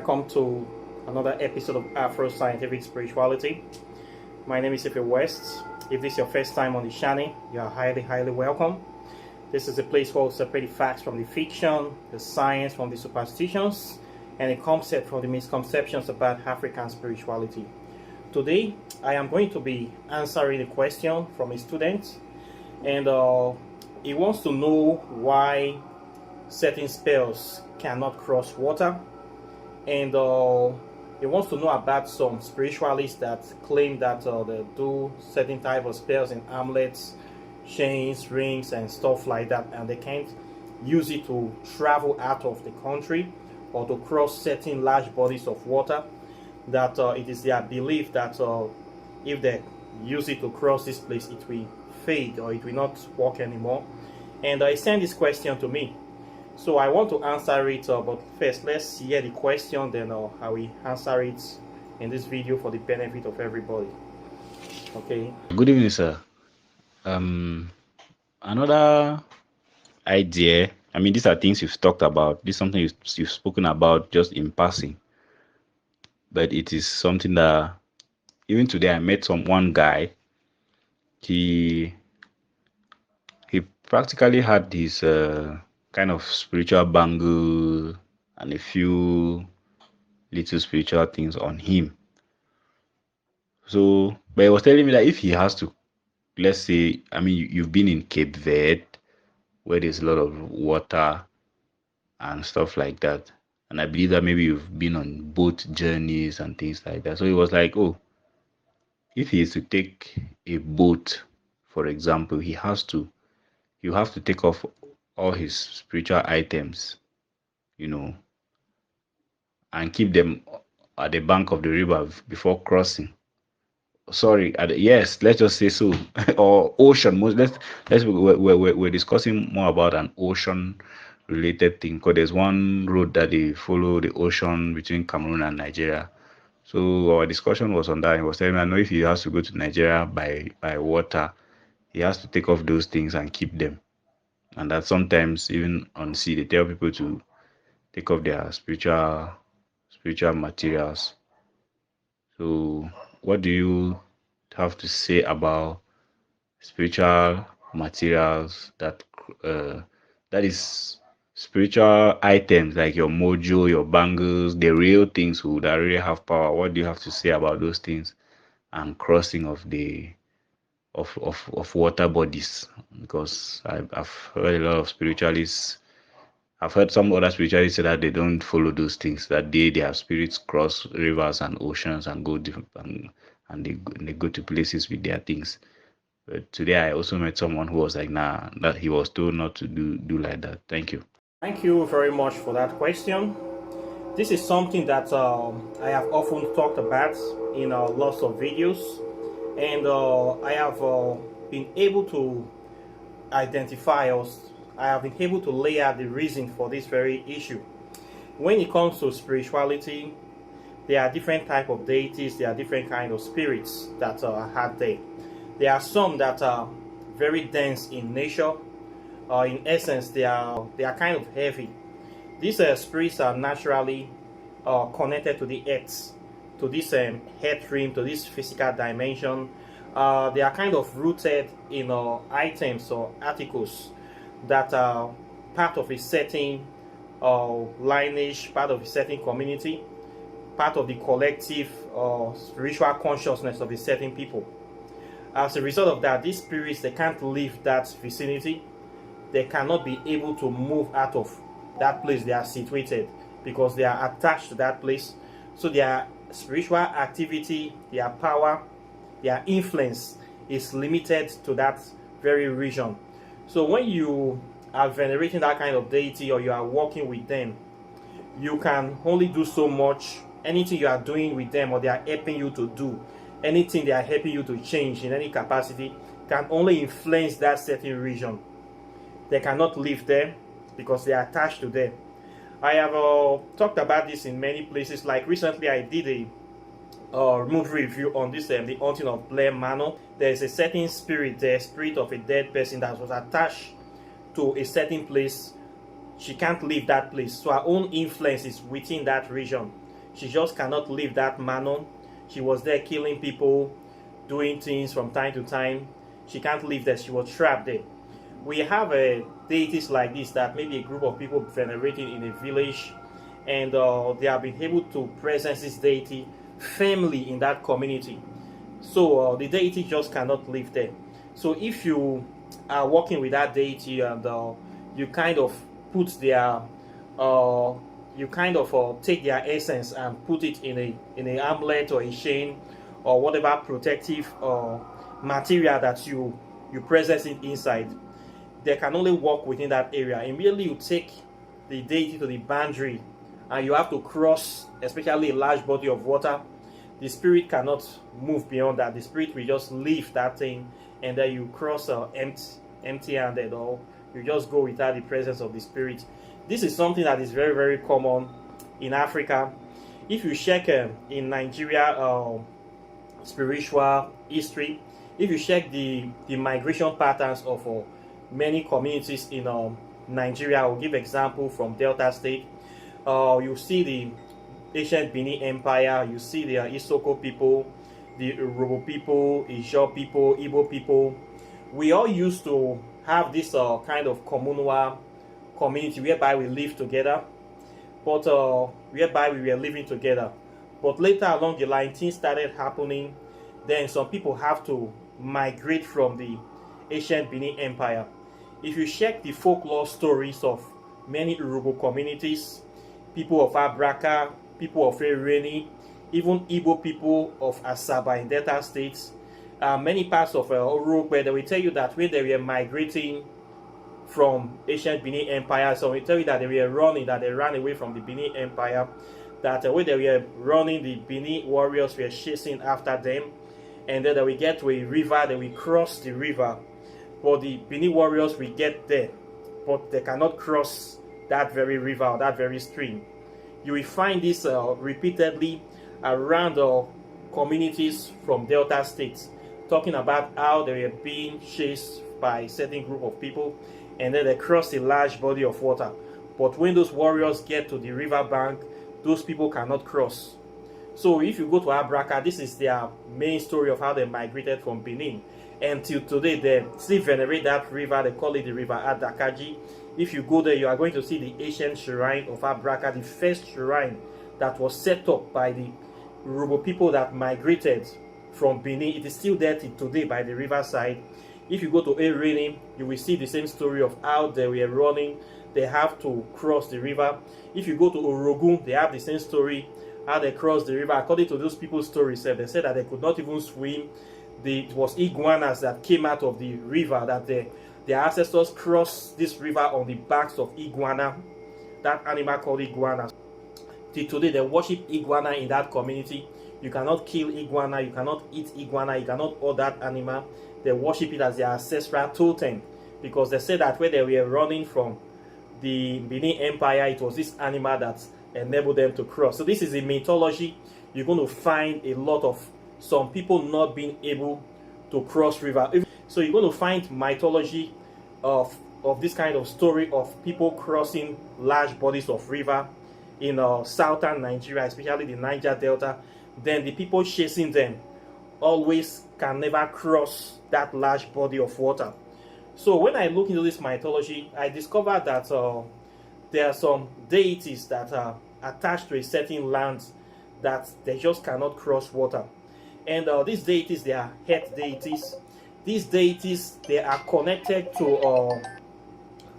welcome to another episode of Afro Scientific Spirituality. My name is Ife West. If this is your first time on the channel, you are highly welcome. This is a place where we separate the facts from the fiction, the science from the superstitions, and the concept from the misconceptions about African spirituality. Today, I am going to be answering a question from a student, and he wants to know why certain spells cannot cross water, and he wants to know about some spiritualists that claim that they do certain type of spells and amulets, chains, rings, and stuff like that, and they can't use it to travel out of the country or to cross certain large bodies of water. That it is their belief that if they use it to cross this place, it will fade or it will not work anymore. And he sent this question to me, so I want to answer it, but first let's hear the question, then I will answer it in this video for the benefit of everybody. Okay. Good evening, sir. Another idea, I mean, these are things you've talked about. This is something you've spoken about just in passing, but it is something that even today I met one guy. He practically had his kind of spiritual bangle and a few little spiritual things on him. So, but he was telling me that if he has to, let's say, I mean, you've been in Cape Verde where there's a lot of water and stuff like that. And I believe that maybe you've been on boat journeys and things like that. So he was like, oh, if he is to take a boat, for example, you have to take off all his spiritual items, and keep them at the bank of the river before crossing. Sorry, yes, let's just say so, or ocean. We're discussing more about an ocean related thing, because there's one road that they follow the ocean between Cameroon and Nigeria. So our discussion was on that. He was telling me, I know if he has to go to Nigeria by water, he has to take off those things and keep them. And that sometimes even on sea, they tell people to take off their spiritual materials. So what do you have to say about spiritual materials that is spiritual items like your mojo, your bangles, the real things that really have power? What do you have to say about those things and crossing of water bodies? Because I've heard a lot of spiritualists. I've heard some other spiritualists say that they don't follow those things, that their spirits cross rivers and oceans and go different, and they go to places with their things. But today I also met someone who was like, nah, that he was told not to do like that. Thank you. Thank you very much for that question. This is something that I have often talked about in lots of videos, and I have been able to identify, or I have been able to lay out the reason for this very issue. When it comes to spirituality, there are different type of deities, there are different kind of spirits that are out there. There are some that are very dense in nature. In essence, they are kind of heavy. These spirits are naturally connected to the earth, to this earth realm, to this physical dimension. They are kind of rooted in items or articles that are part of a certain lineage, part of a certain community, part of the collective spiritual consciousness of a certain people. As a result of that, these spirits, they can't leave that vicinity. They cannot be able to move out of that place they are situated, because they are attached to that place. So their spiritual activity, their power, their influence is limited to that very region. So when you are venerating that kind of deity, or you are working with them, you can only do so much. Anything you are doing with them, or they are helping you to do, anything they are helping you to change in any capacity, can only influence that certain region. They cannot live there because they are attached to them. I have talked about this in many places. Like recently, I did a movie review on this, the haunting of Blair Manor. There is a certain spirit, the spirit of a dead person that was attached to a certain place. She can't leave that place, so her own influence is within that region. She just cannot leave that manner. She was there killing people, doing things from time to time. She can't leave there. She was trapped there. We have deities like this that maybe a group of people venerating in a village, and they have been able to presence this deity firmly in that community. So the deity just cannot live there. So if you are working with that deity and you kind of put their take their essence and put it in a amulet or a chain or whatever protective material that you presence it inside, they can only walk within that area. Immediately you take the deity to the boundary and you have to cross, especially a large body of water, the spirit cannot move beyond that. The spirit will just leave that thing, and then you cross empty-handed, or you just go without the presence of the spirit. This is something that is very, very common in Africa. If you check in Nigeria spiritual history, if you check the migration patterns of many communities in Nigeria, I'll give example from Delta State. You see the ancient Benin Empire, you see the Isoko people, the Urobo people, Ijaw people, Igbo people. We all used to have this kind of communal community whereby we live together, but whereby we were living together. But later along the line, things started happening. Then some people have to migrate from the ancient Benin Empire. If you check the folklore stories of many Urobo communities, people of Abraka, people of Ereni, even Igbo people of Asaba in Delta States, many parts of Europe, where they will tell you that when they were migrating from ancient Benin Empire, so we tell you that they were running, that they ran away from the Benin Empire, that when they were running, the Benin warriors were chasing after them, and then they will get to a river, they will cross the river, but the Benin warriors will get there, but they cannot cross that very river or that very stream. You will find this repeatedly around communities from Delta states, talking about how they were being chased by a certain group of people, and then they cross a large body of water. But when those warriors get to the river bank, those people cannot cross. So if you go to Abraka, this is their main story of how they migrated from Benin. And till today, they still venerate that river. They call it the river Adakaji. If you go there, you are going to see the ancient shrine of Abraka, the first shrine that was set up by the Urobo people that migrated from Benin. It is still there till today by the riverside. If you go to Ereni, you will see the same story of how they were running. They have to cross the river. If you go to Orogun, they have the same story, how they crossed the river. According to those people's stories, they said that they could not even swim. It was iguanas that came out of the river, that their ancestors crossed this river on the backs of iguana, that animal called iguana. Till today, they worship iguana in that community. You cannot kill iguana, you cannot eat iguana, you cannot own that animal. They worship it as their ancestral totem, because they said that when they were running from the Benin Empire, it was this animal that enabled them to cross. So this is a mythology. You're going to find a lot of some people not being able to cross river. So you're going to find mythology of this kind of story of people crossing large bodies of river in southern Nigeria, especially the Niger Delta. Then the people chasing them always can never cross that large body of water. So when I look into this mythology, I discovered that there are some deities that are attached to a certain land that they just cannot cross water. And these deities, they are head deities. These deities, they are connected to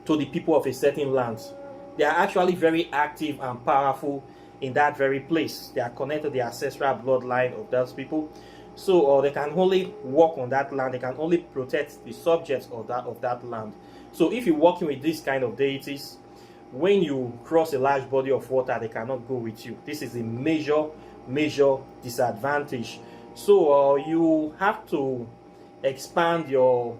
the people of a certain land. They are actually very active and powerful in that very place. They are connected to the ancestral bloodline of those people. So they can only walk on that land. They can only protect the subjects of that land. So if you're working with these kind of deities, when you cross a large body of water, they cannot go with you. This is a major disadvantage. So you have to expand your,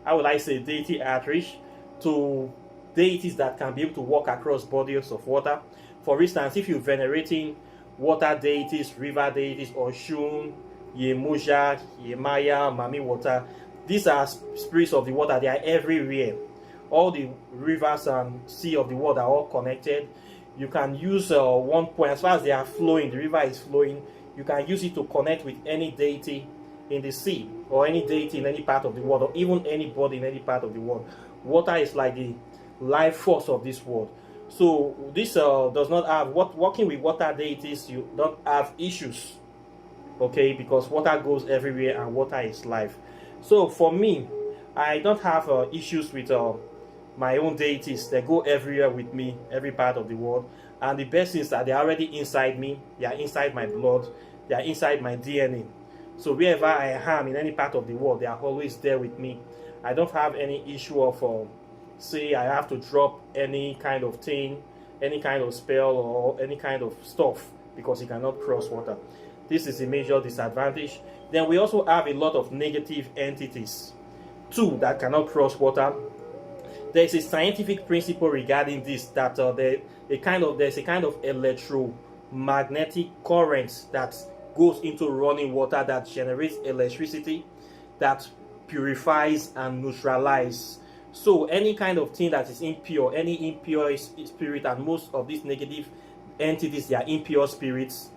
how will I say, deity outreach to deities that can be able to walk across bodies of water. For instance, if you're venerating water deities, river deities, Oshun, Yemoja, Yemaya, Mami Water, these are spirits of the water. They are everywhere. All the rivers and sea of the world are all connected. You can use one point, as far as they are flowing, the river is flowing, you can use it to connect with any deity in the sea, or any deity in any part of the world, or even anybody in any part of the world. Water is like the life force of this world. So this does not have working with water deities. You don't have issues, okay, because water goes everywhere and water is life. So for me, I don't have issues with my own deities. They go everywhere with me, every part of the world. And the best is that they're already inside me. They are inside my blood. They are inside my DNA. So wherever I am in any part of the world, they are always there with me. I don't have any issue of say I have to drop any kind of thing, any kind of spell, or any kind of stuff, because it cannot cross water. This is a major disadvantage. Then we also have a lot of negative entities too that cannot cross water. There is a scientific principle regarding this, that there's a kind of electromagnetic current that goes into running water that generates electricity, that purifies and neutralizes. So any kind of thing that is impure, any impure spirit, and most of these negative entities, they are impure spirits,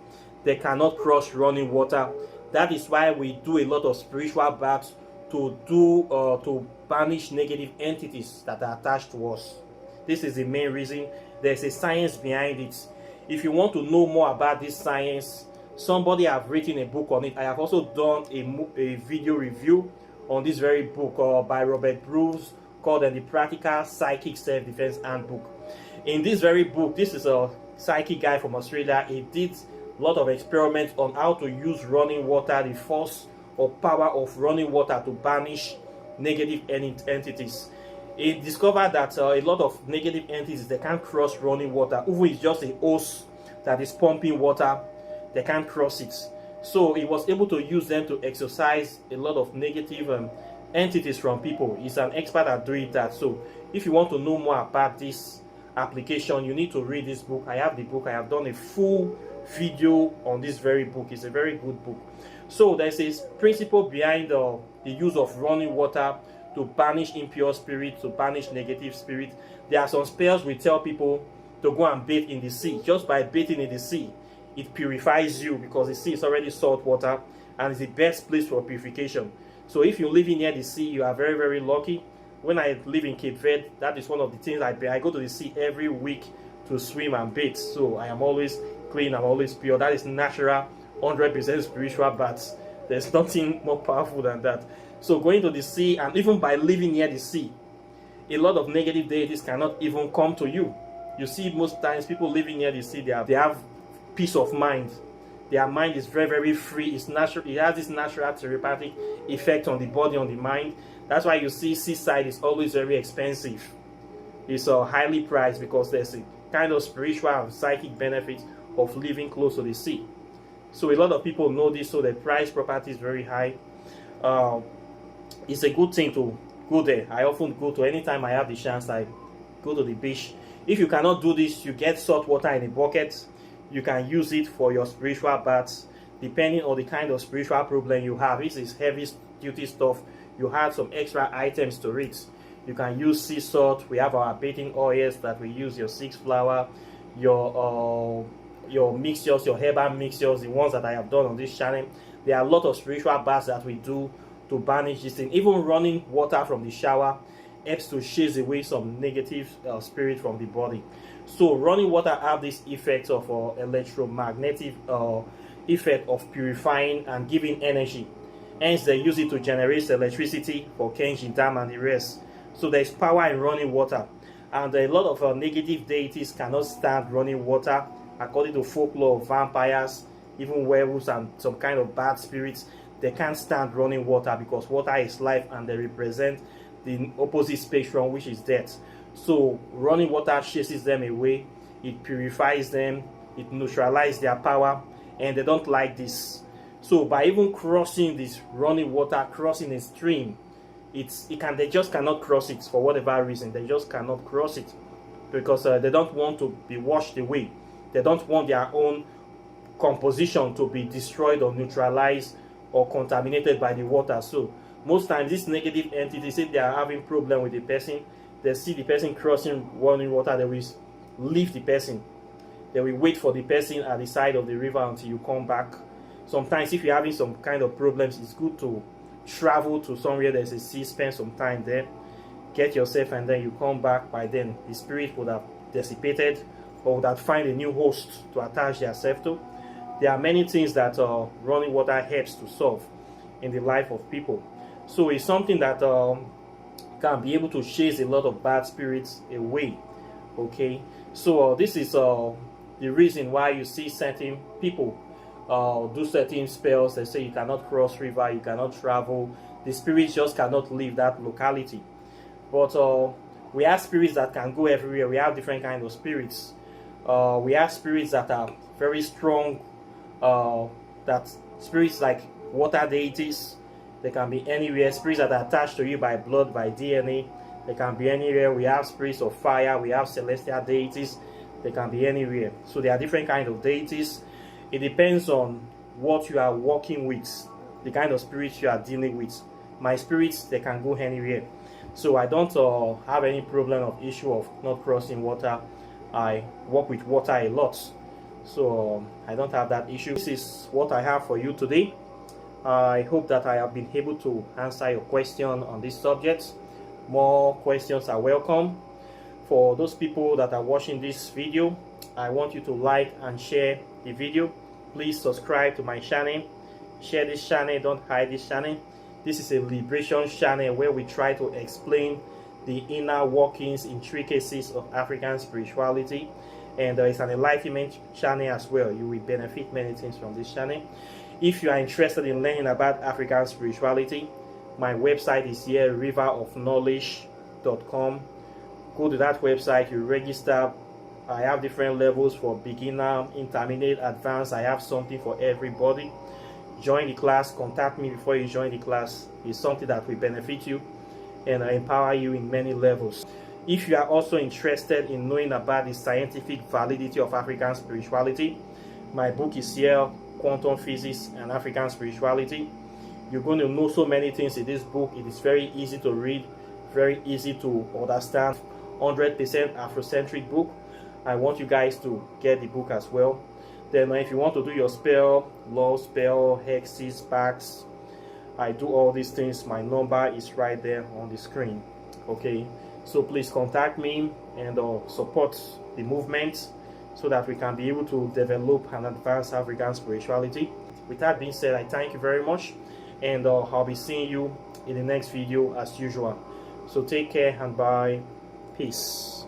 they cannot cross running water. That is why we do a lot of spiritual baths to banish negative entities that are attached to us. This is the main reason. There's a science behind it. If you want to know more about this science, somebody have written a book on it. I have also done a video review on this very book by Robert Bruce, called the Practical Psychic Self-Defense Handbook. In this very book, this is a psychic guy from Australia. He did a lot of experiments on how to use running water, the force or power of running water, to banish negative entities. He discovered that a lot of negative entities, they can't cross running water. Even if it's just a hose that is pumping water, they can't cross it. So he was able to use them to exorcise a lot of negative entities from people. He's an expert at doing that. So if you want to know more about this application, you need to read this book. I have the book. I have done a full video on this very book. It's a very good book. So there's a principle behind the use of running water to banish impure spirit, to banish negative spirit. There are some spells we tell people to go and bathe in the sea. Just by bathing in the sea, it purifies you, because the sea is already salt water and it's the best place for purification. So if you live near the sea, you are very, very lucky. When I live in Cape Verde, that is one of the things I go to the sea every week to swim and bathe. So I am always clean, I'm always pure. That is natural, 100% spiritual baths. There's nothing more powerful than that. So going to the sea, and even by living near the sea, a lot of negative deities cannot even come to you. You see, most times people living near the sea, they have peace of mind. Their mind is very, very free. It's natural. It has this natural therapeutic effect on the body, on the mind. That's why you see seaside is always very expensive. It's highly priced, because there's a kind of spiritual and psychic benefit of living close to the sea. So a lot of people know this, so the price property is very high. It's a good thing to go there. I often go to, anytime I have the chance, I go to the beach. If you cannot do this, you get salt water in a bucket. You can use it for your spiritual baths, depending on the kind of spiritual problem you have. This is heavy duty stuff. You have some extra items to it. You can use sea salt. We have our bathing oils that we use, your 6-flower, your mixtures, your herbal mixtures, the ones that I have done on this channel. There are a lot of spiritual baths that we do to banish this thing. Even running water from the shower helps to chase away some negative spirit from the body. So running water have this effect of electromagnetic effect of purifying and giving energy. Hence they use it to generate electricity for Kenji Dam and the rest. So there is power in running water, and a lot of negative deities cannot stand running water. According to folklore of vampires, even werewolves and some kind of bad spirits, they can't stand running water, because water is life and they represent the opposite spectrum, which is death. So running water chases them away, it purifies them, it neutralizes their power, and they don't like this. So by even crossing this running water, crossing a stream, they just cannot cross it for whatever reason. They just cannot cross it because they don't want to be washed away. They don't want their own composition to be destroyed or neutralized or contaminated by the water. So most times these negative entities, if they are having problem with the person, they see the person crossing running water, they will leave the person they will wait for the person at the side of the river until you come back. Sometimes if you're having some kind of problems, it's good to travel to somewhere there's a sea, spend some time there, get yourself, and then you come back. By then the spirit would have dissipated or would have find a new host to attach yourself to. There are many things that running water helps to solve in the life of people. So it's something that can be able to chase a lot of bad spirits away. Okay, so this is the reason why you see certain people do certain spells. They say you cannot cross river, you cannot travel, the spirits just cannot leave that locality. But we have spirits that can go everywhere. We have different kinds of spirits. We have spirits that are very strong, that spirits like water deities. They can be anywhere. Spirits that are attached to you by blood, by DNA, they can be anywhere. We have spirits of fire, we have celestial deities, they can be anywhere. So there are different kinds of deities. It depends on what you are working with, the kind of spirits you are dealing with. My spirits, they can go anywhere. So I don't have any problem of issue of not crossing water. I work with water a lot, so I don't have that issue. This is what I have for you today. I hope that I have been able to answer your question on this subject. More questions are welcome. For those people that are watching this video, I want you to like and share the video. Please subscribe to my channel. Share this channel, don't hide this channel. This is a liberation channel where we try to explain the inner workings, intricacies of African spirituality. And it's an enlightenment channel as well. You will benefit many things from this channel. If you are interested in learning about African spirituality, my website is here, riverofknowledge.com. Go to that website, you register. I have different levels for beginner, intermediate, advanced. I have something for everybody. Join the class, contact me before you join the class. It's something that will benefit you and empower you in many levels. If you are also interested in knowing about the scientific validity of African spirituality, my book is here, Quantum Physics and African Spirituality. You're going to know so many things in this book. It is very easy to read, very easy to understand. 100% Afrocentric book. I want you guys to get the book as well. Then if you want to do your spell, law spell, hexes, pacts, I do all these things. My number is right there on the screen. Okay, so please contact me and support the movement so that we can be able to develop and advance African spirituality. With that being said, I thank you very much, and I'll be seeing you in the next video as usual. So take care and bye. Peace.